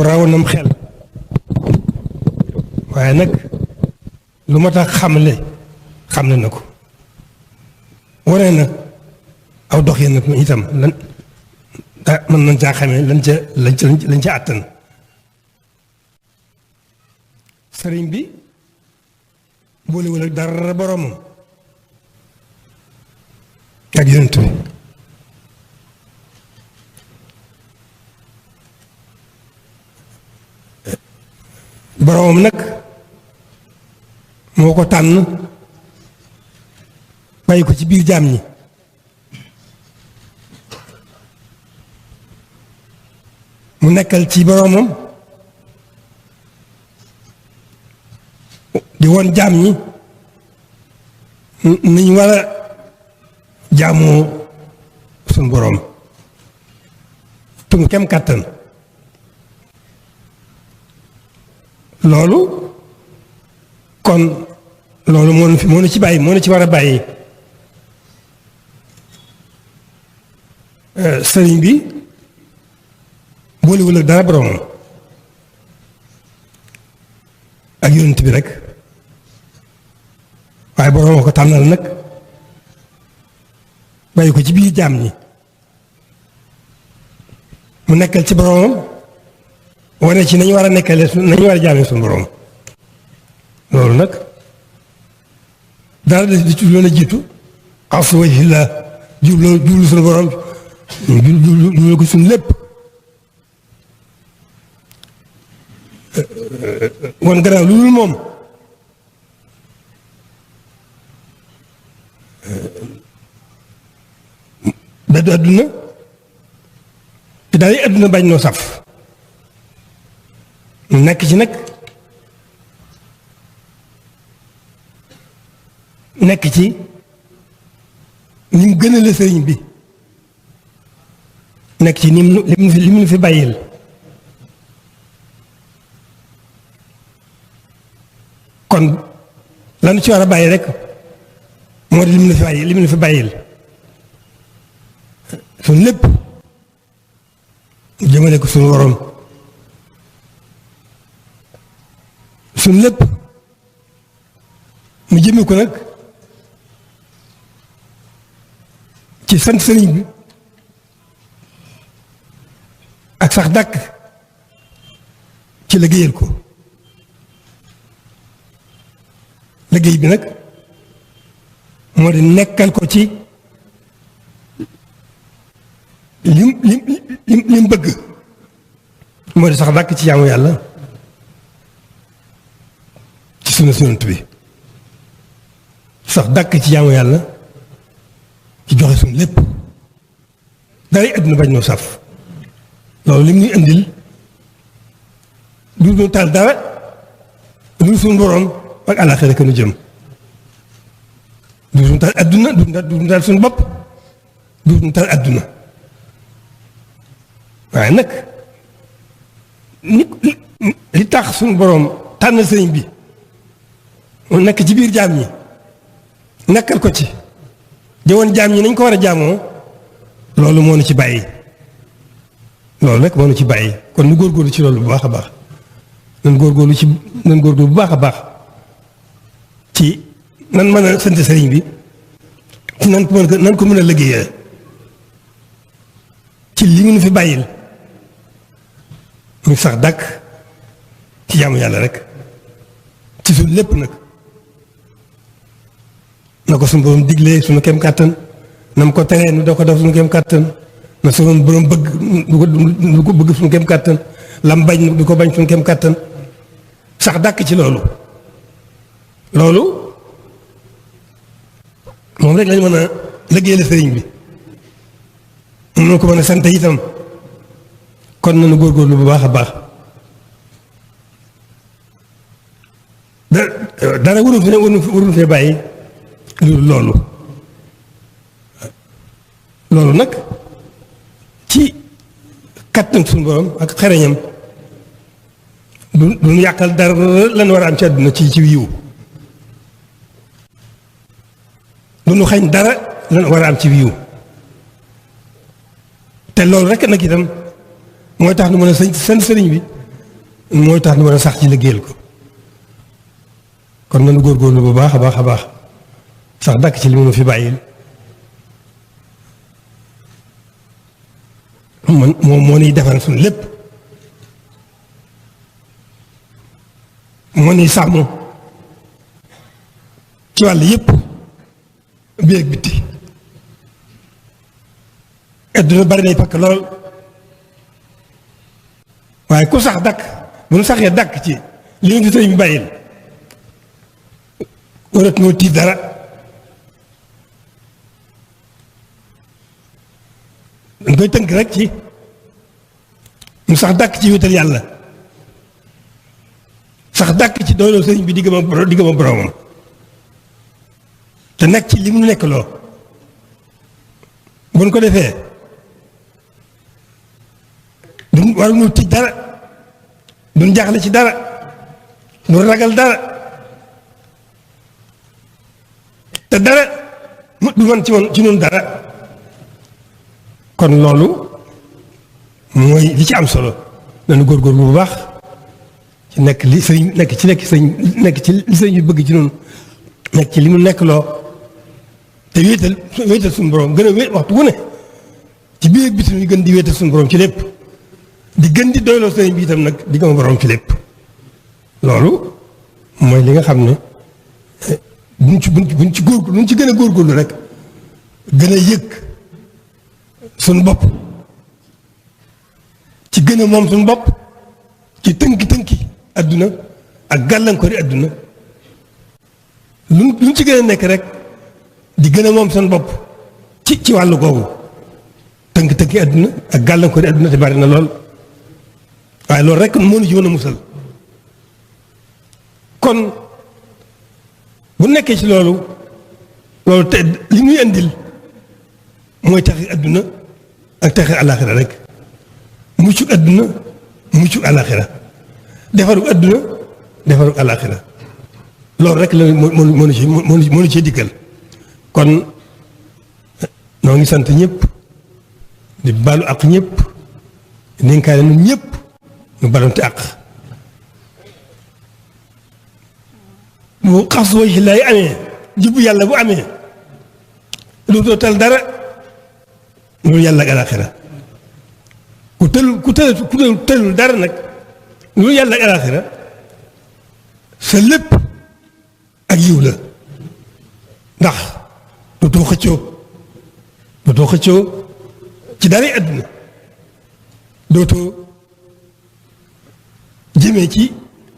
rawnam xel waaye nag lu ma tax xamle na ko wane na aw dox yéen nag itam lan mën nañ caa xamee lañ ca àttan sëriñ bi boolewul ak dara boromam ak yonent bi boromam nag moo ko tànn bàyyi ko ci biir jaam ñi mu nekkal ci boromam di woon jaam ñi ni ñu war a jaamoo suñ borom tum kem kàttan loolu kon loolu moo nu ci bàyyi moo nu ci war a bàyyi sëriñ bi boolewul ak dara boromam ak yonent bi rek waaye borom ko tànnal nag bàyyi ko ci biir jaam ñi mu nekkal ci boromam wane ci nañu war a nekkale nañu war a jaamee suñu borom loolu nag dara di ci loolu jiitu asu wajhi la jublu suñu borom jublu ko suñu lépp wan gannaaw lu dul moom beddu àdduna te daal yi àdduna bañ noo saf nekk ci nag nekk ci ni mu gën a la sëriñ bi nekk ci ni mu fi bàyyil kon lanu ci war a bàyyi rek moo di li mu la fi bàyyil suñ lépp jëmale ko suñu waroon suñ lépp mu jëme ko nag ci sant sëriñ bi ak sax dàkk ci liggéeyal ko liggéey bi nag moo di nekkal ko ci lim bëgg moo di sax dàkk ci jaamu yàlla ci sunna Yonent bi sax dàkk ci jaamu yàlla ci joxe suñu lépp dara àdduna bañ noo saf loolu lim ñuy indil du ñu taal dara lu suñu boroom ak àllaaxira ka nu jëm du ñu taal àdduna du ñu taal suñu bopp du ñu taal àdduna waaye nag li tax suñu boroom tànn sëriñ bi mu nekk ci biir jaam ñi nekkal ko ci jëwoon jaam ñi nañ ko war a jaamoo loolu moo nu ci bàyyi loolu rek moo nu ci bàyyi kon nu góorgóorlu ci loolu bu baax a baax nan góorgóorlu bu baax a baax ci nan mën a sant sëriñ bi ci nan ko mën a liggéeyee ci li mu nu fi bàyyil mu sax dàkk ci jaamu yàlla rek ci suñu lépp nag na ko suñu borom diglee suñu kem kàttan na mu ko teree nu doo ko def suñu kem kàttan na suñu borom bëgg du ko bëgg suñu kem kàttan lam bañ du ko bañ suñu kem kàttan sax dàkk ci loolu moom rek lañ mën a liggéeyal sëriñ bi moom na ko mën a sant itam kon nañu góorgóorlu bu baax a baax dara waruñu fee bàyyi loolu nag ci kattan suñu borom ak xereñam du ñu yàqal dara lan war a am ci àdduna ci yiw du ñu xañ dara lan war a am ci yiw te loolu rek nag itam mooy tax nu mën a seen sëriñ bi mooy tax nu mën a sax ci liggéeyal ko kon nanu góorgóorlu bu baax a baax a baax sax dàkk ci li mu fi bàyyil moom moo niy defal suñu lépp moo niy sàmm ci wàll yépp biir ak bitti adduna bari nay pakk lool waaye ku sax dàkk bu nu saxee dàkk ci li mu fi sëriñ bi bàyyil warat noo tiit dara dañ koy tënk rek ci mu sax dàkk ci wéetal yàlla sax dàkk ci dooloo sëriñ bi diggam ak boroomam te nekk ci li mu nekk loo bu ñu ko defee duñ waruñu tiit dara duñ jaaxle ci dara duñ ragal dara te dara du man ci noonu dara kon loolu mooy li ci am solo nañu góorgóorlu bu baax ci nekk li sëriñ nekk ci li sëriñ bi bëgg ci noonu nekk ci li mu nekk loo te wéetal suñu borom gën a wéet waxtu wu ne ci biir bitim yi gën di wéetal suñu borom ci lépp di gën di doyloo sëriñ bi itam nag di gëm borom ci lépp loolu mooy li nga xam ne buñ ci gën a góorgóorlu rek gën a yëg suñu bopp ci gën a moom suñu bopp ci tënki adduna ak gàllankoori adduna luñ ci gën a nekk rek di gën a moom suñu bopp ci wàllu googu tënki adduna ak gàllankoori adduna te bari na lool waaye loolu rek moo ñu ci mën a musal kon bu nekkee ci loolu te li muy indil mooy taxi adduna ak taxi alaxira rek muccu adduna muccu alaxira defaru adduna defaru alaxira loolu rek la moo ci dikkal kon noo ngi sant ñëpp di balu ak ñëpp dénkaane nun ñëpp nu balonte ak bu xas wa ci lay amee jubbu yàlla bu amee dootoo tal dara loolu yàlla ak alaxira ku tëlul dara nag loolu yàlla ak alaxira sa lépp ak yiw la ndax dootoo xëccoo ci dara àdduna dootoo jëmee ci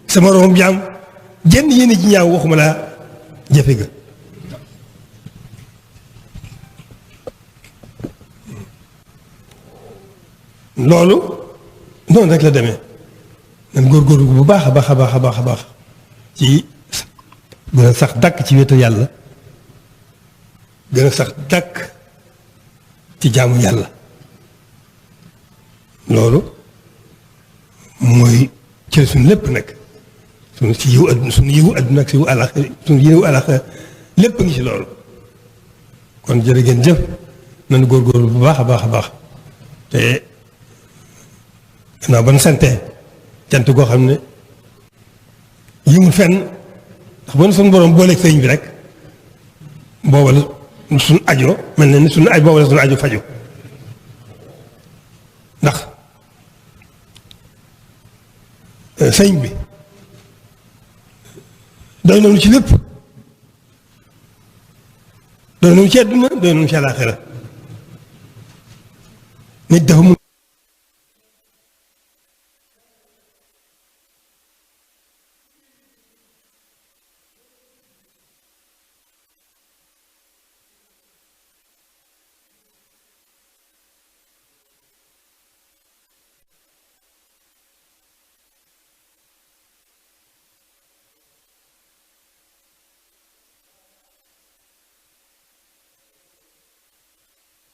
sa moroom jaam jenn yéene ji ñaaw waxuma laa jafe ga loolu noonu rek la demee nan góorgóorlu bu baax a baax a baax a baax a baax ci gën a sax dàkk ci wéetal yàlla gën a sax dàkk ci jaamu yàlla loolu mooy ci suñu lépp nag suñu ci yiwu adduna suñu yiwu adduna ak suñu àllaxira suñu yiwu àllaxira lépp a ngi ci loolu kon jërë ngeen jëf nañu góorgóorlu bu baax a baax a baax te gannaaw ban sante cant goo xam ne yimul fenn ndax ba suñu borom booleeg sëñ bi rek booba la suñu ajo mel na ni suñu aj booba la suñu ajo faju ndax sëñ bi doy nañu ci lépp doy nañu ci àdduna doy nañu ci àllaaxira nit dafa mun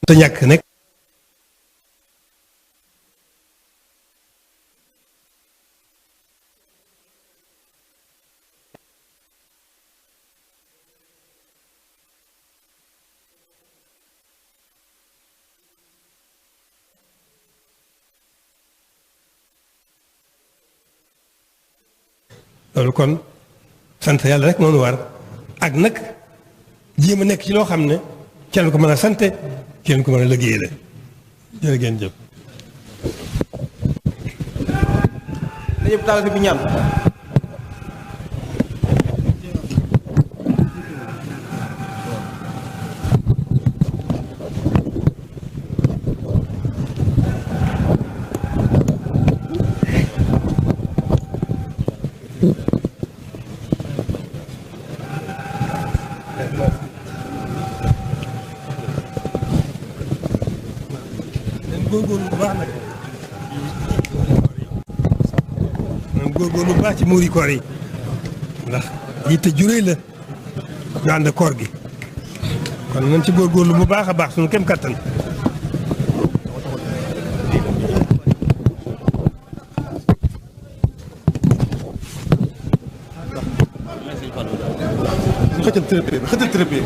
te ñàkk nekk loolu kon sant yàlla rek noonu war ak nag jéem a nekk ci loo xam ne kenn ko mën a sante kenn ko mën a liggéey la jërë ngeen jëf. ñëpp taal bi ñaan. góorgóorlu bu baax nag man góorgóorlu bu baax ci muuri koor yi ndax yitte juréy la ñu ànd koor gi kon nañ ci góorgóorlu bu baax a baax suñu kem kattan xëccal tërëpee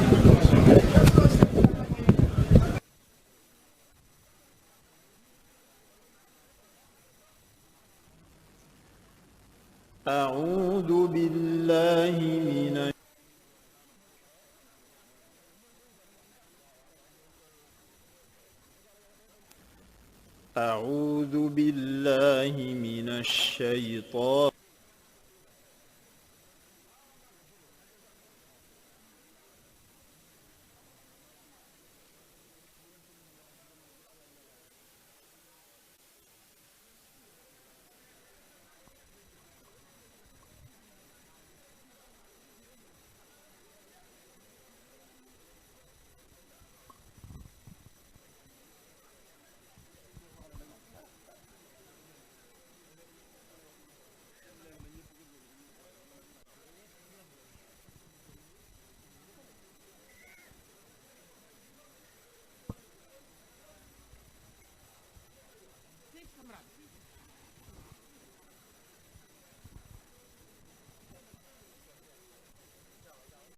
أعوذ بالله من أعوذ بالله من الشيطان